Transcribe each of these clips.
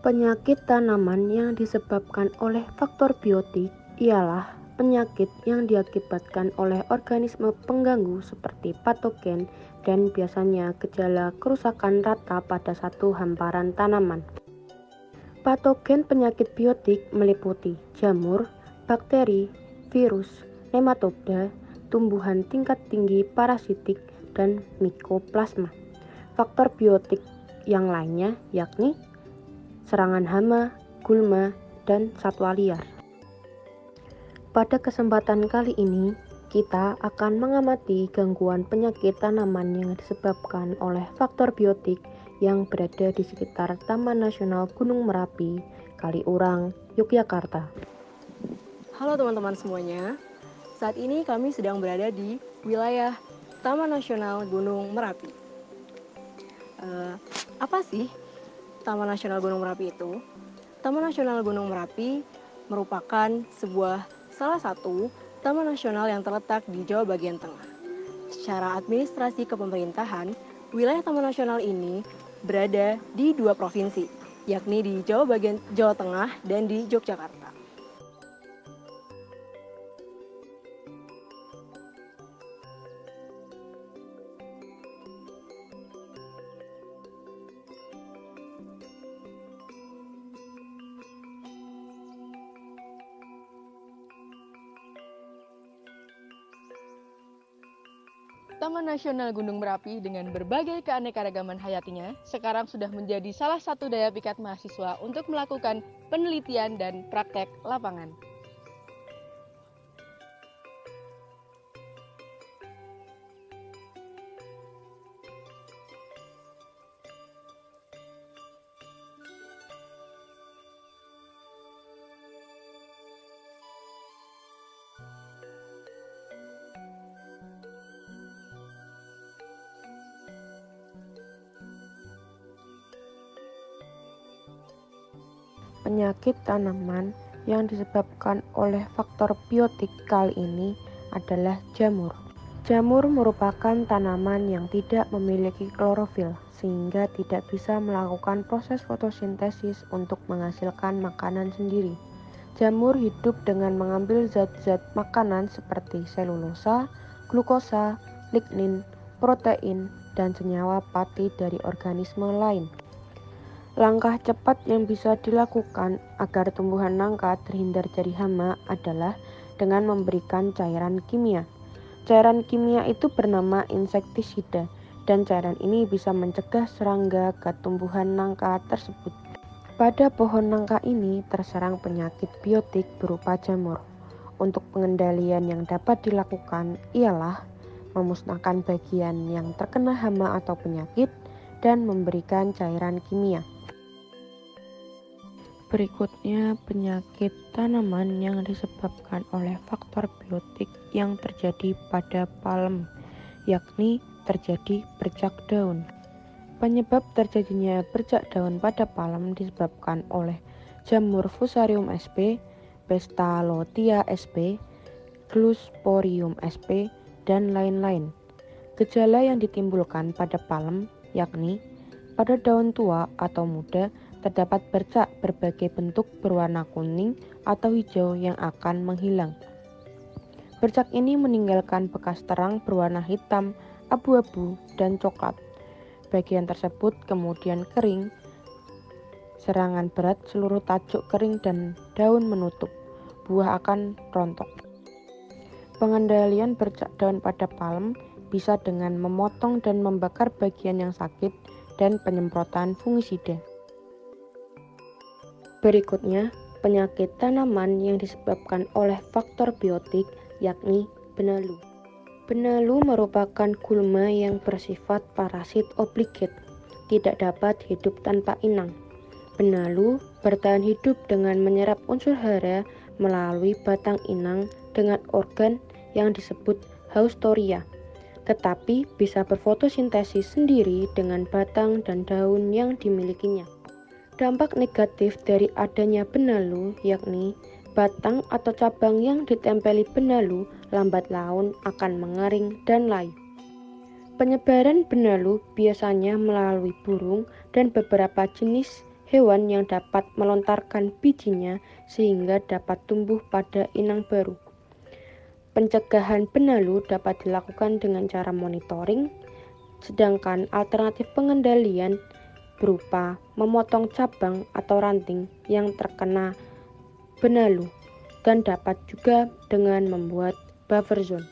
Penyakit tanaman yang disebabkan oleh faktor biotik ialah penyakit yang diakibatkan oleh organisme pengganggu seperti patogen dan biasanya gejala kerusakan rata pada satu hamparan tanaman. Patogen penyakit biotik meliputi jamur, bakteri, virus, nematoda, tumbuhan tingkat tinggi parasitik, dan mikoplasma. Faktor biotik yang lainnya yakni serangan hama, gulma, dan satwa liar. Pada kesempatan kali ini, kita akan mengamati gangguan penyakit tanaman yang disebabkan oleh faktor biotik yang berada di sekitar Taman Nasional Gunung Merapi, Kaliurang, Yogyakarta. Halo teman-teman semuanya, saat ini kami sedang berada di wilayah Taman Nasional Gunung Merapi. Apa sih Taman Nasional Gunung Merapi itu? Taman Nasional Gunung Merapi merupakan salah satu taman nasional yang terletak di Jawa bagian tengah. Secara administrasi kepemerintahan, wilayah Taman Nasional ini berada di 2 provinsi, yakni di Jawa Tengah dan di Yogyakarta. Taman Nasional Gunung Merapi dengan berbagai keanekaragaman hayatinya sekarang sudah menjadi salah satu daya pikat mahasiswa untuk melakukan penelitian dan praktek lapangan. Penyakit tanaman yang disebabkan oleh faktor biotik kali ini adalah jamur. Jamur merupakan tanaman yang tidak memiliki klorofil sehingga tidak bisa melakukan proses fotosintesis untuk menghasilkan makanan sendiri. Jamur hidup dengan mengambil zat-zat makanan seperti selulosa, glukosa, lignin, protein, dan senyawa pati dari organisme lain. Langkah cepat yang bisa dilakukan agar tumbuhan nangka terhindar dari hama adalah dengan memberikan cairan kimia. Cairan kimia itu bernama insektisida, dan cairan ini bisa mencegah serangga ke tumbuhan nangka tersebut. Pada pohon nangka ini terserang penyakit biotik berupa jamur. Untuk pengendalian yang dapat dilakukan ialah memusnahkan bagian yang terkena hama atau penyakit dan memberikan cairan kimia. Berikutnya penyakit tanaman yang disebabkan oleh faktor biotik yang terjadi pada palem, yakni terjadi bercak daun. Penyebab terjadinya bercak daun pada palem disebabkan oleh jamur Fusarium sp, Bestalotia sp, Glusporium sp, dan lain-lain. Gejala yang ditimbulkan pada palem yakni pada daun tua atau muda terdapat bercak berbagai bentuk berwarna kuning atau hijau yang akan menghilang. Bercak ini meninggalkan bekas terang berwarna hitam, abu-abu, dan coklat. Bagian tersebut kemudian kering. Serangan berat seluruh tajuk kering dan daun menutup. Buah akan rontok. Pengendalian bercak daun pada palem bisa dengan memotong dan membakar bagian yang sakit dan penyemprotan fungisida. Berikutnya, penyakit tanaman yang disebabkan oleh faktor biotik yakni benalu. Benalu merupakan gulma yang bersifat parasit obligat, tidak dapat hidup tanpa inang. Benalu bertahan hidup dengan menyerap unsur hara melalui batang inang dengan organ yang disebut haustoria, tetapi bisa berfotosintesis sendiri dengan batang dan daun yang dimilikinya. Dampak negatif dari adanya benalu yakni batang atau cabang yang ditempeli benalu lambat laun akan mengering dan layu. Penyebaran benalu biasanya melalui burung dan beberapa jenis hewan yang dapat melontarkan bijinya sehingga dapat tumbuh pada inang baru. Pencegahan benalu dapat dilakukan dengan cara monitoring, sedangkan alternatif pengendalian berupa memotong cabang atau ranting yang terkena benalu dan dapat juga dengan membuat buffer zone.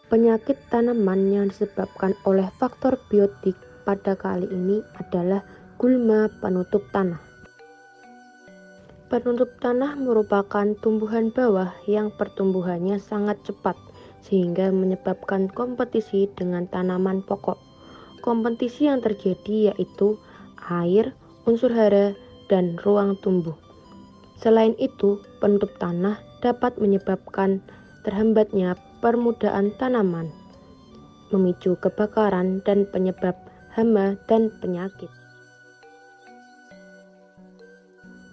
Penyakit tanaman yang disebabkan oleh faktor biotik pada kali ini adalah gulma penutup tanah. Penutup tanah merupakan tumbuhan bawah yang pertumbuhannya sangat cepat sehingga menyebabkan kompetisi dengan tanaman pokok. Kompetisi yang terjadi yaitu air, unsur hara, dan ruang tumbuh. Selain itu, penutup tanah dapat menyebabkan terhambatnya permudaan tanaman, memicu kebakaran dan penyebab hama dan penyakit.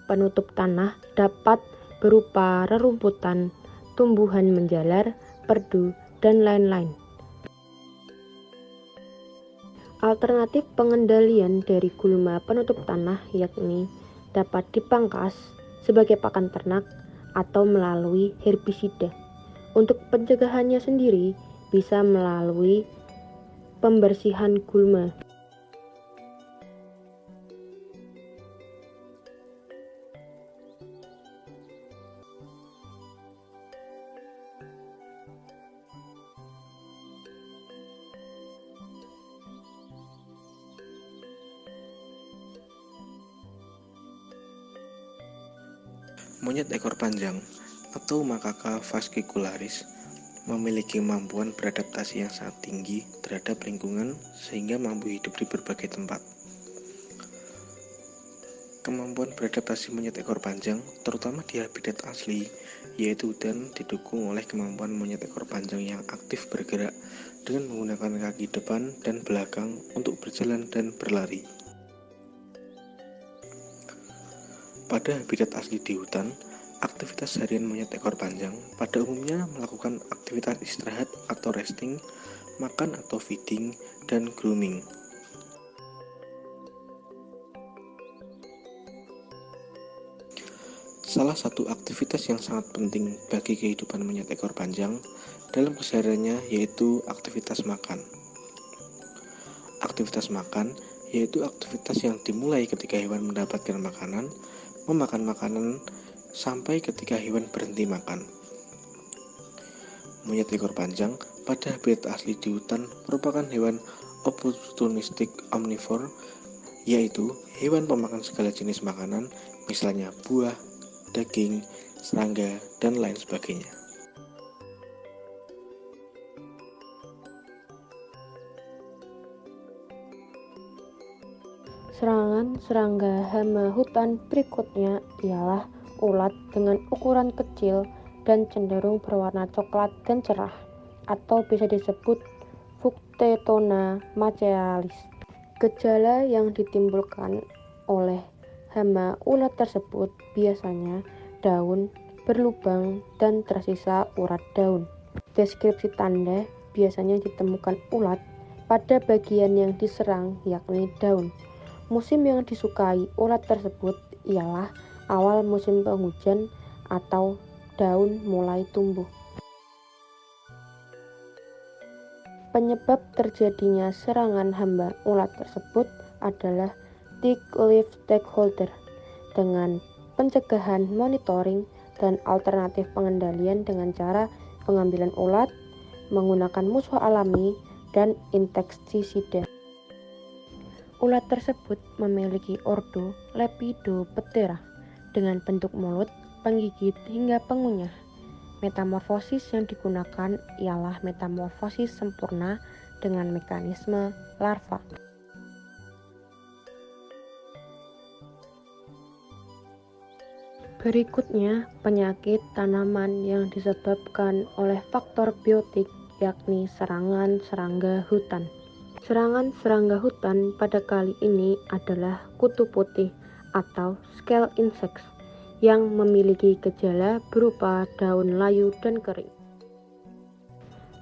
Penutup tanah dapat berupa rerumputan, tumbuhan menjalar, perdu, dan lain-lain. Alternatif pengendalian dari gulma penutup tanah yakni dapat dipangkas sebagai pakan ternak atau melalui herbisida. Untuk pencegahannya sendiri bisa melalui pembersihan gulma. Monyet ekor panjang atau Macaca fascicularis memiliki kemampuan beradaptasi yang sangat tinggi terhadap lingkungan sehingga mampu hidup di berbagai tempat. Kemampuan beradaptasi monyet ekor panjang, terutama di habitat asli, yaitu hutan, didukung oleh kemampuan monyet ekor panjang yang aktif bergerak dengan menggunakan kaki depan dan belakang untuk berjalan dan berlari. Pada habitat asli di hutan, aktivitas harian monyet ekor panjang pada umumnya melakukan aktivitas istirahat atau resting, makan atau feeding, dan grooming. Salah satu aktivitas yang sangat penting bagi kehidupan monyet ekor panjang dalam kesehariannya yaitu aktivitas makan. Aktivitas makan yaitu aktivitas yang dimulai ketika hewan mendapatkan makanan, memakan makanan, sampai ketika hewan berhenti makan. Monyet ekor panjang pada habitat asli di hutan merupakan hewan opportunistic omnivore, yaitu hewan pemakan segala jenis makanan, misalnya buah, daging, serangga, dan lain sebagainya. Serangan serangga hama hutan berikutnya ialah ulat dengan ukuran kecil dan cenderung berwarna coklat dan cerah, atau bisa disebut Fuctetona machaealis. Gejala yang ditimbulkan oleh hama ulat tersebut biasanya daun berlubang dan tersisa urat daun. Deskripsi tanda biasanya ditemukan ulat pada bagian yang diserang, yakni daun. Musim yang disukai ulat tersebut ialah awal musim penghujan atau daun mulai tumbuh. Penyebab terjadinya serangan hama ulat tersebut adalah tick leaf stakeholder. Dengan pencegahan, monitoring, dan alternatif pengendalian dengan cara pengambilan ulat, menggunakan musuh alami, dan insektisida. Ulat tersebut memiliki ordo Lepidoptera dengan bentuk mulut, penggigit, hingga pengunyah. Metamorfosis yang digunakan ialah metamorfosis sempurna dengan mekanisme larva. Berikutnya, penyakit tanaman yang disebabkan oleh faktor biotik, yakni serangan serangga hutan. Serangan serangga hutan pada kali ini adalah kutu putih atau scale insects yang memiliki gejala berupa daun layu dan kering.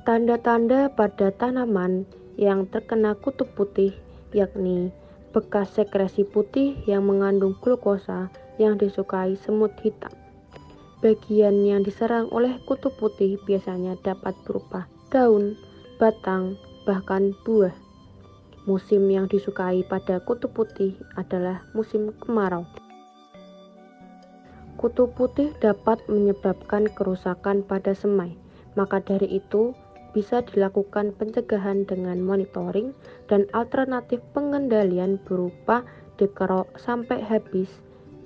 Tanda-tanda pada tanaman yang terkena kutu putih yakni bekas sekresi putih yang mengandung glukosa yang disukai semut hitam. Bagian yang diserang oleh kutu putih biasanya dapat berupa daun, batang, bahkan buah. Musim yang disukai pada kutu putih adalah musim kemarau. Kutu putih dapat menyebabkan kerusakan pada semai, maka dari itu bisa dilakukan pencegahan dengan monitoring dan alternatif pengendalian berupa dikerok sampai habis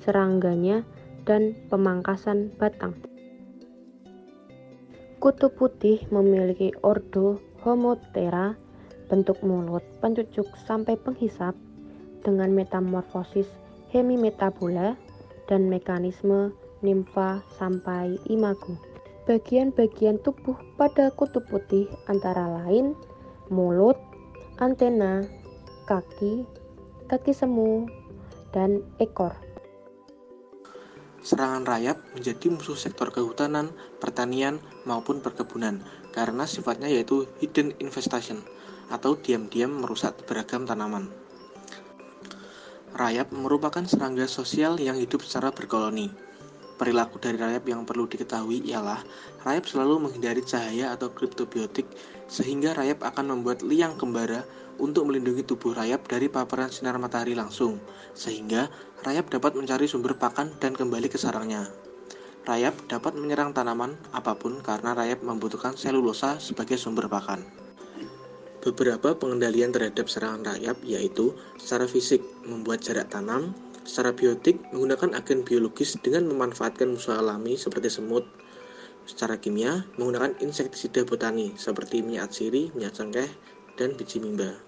serangganya dan pemangkasan batang. Kutu putih memiliki ordo Homoptera, bentuk mulut pencucuk sampai penghisap, dengan metamorfosis hemimetabola dan mekanisme nimfa sampai imago. Bagian-bagian tubuh pada kutu putih antara lain mulut, antena, kaki semu, dan ekor. Serangan rayap menjadi musuh sektor kehutanan, pertanian, maupun perkebunan karena sifatnya yaitu hidden infestation atau diam-diam merusak beragam tanaman. Rayap merupakan serangga sosial yang hidup secara berkoloni. Perilaku dari rayap yang perlu diketahui ialah rayap selalu menghindari cahaya atau kriptobiotik sehingga rayap akan membuat liang kembara untuk melindungi tubuh rayap dari paparan sinar matahari langsung, sehingga rayap dapat mencari sumber pakan dan kembali ke sarangnya. Rayap dapat menyerang tanaman apapun karena rayap membutuhkan selulosa sebagai sumber pakan. Beberapa pengendalian terhadap serangan rayap yaitu secara fisik membuat jarak tanam, secara biotik menggunakan agen biologis dengan memanfaatkan musuh alami seperti semut, secara kimia menggunakan insektisida botani seperti minyak atsiri, minyak cengkeh, dan biji mimba.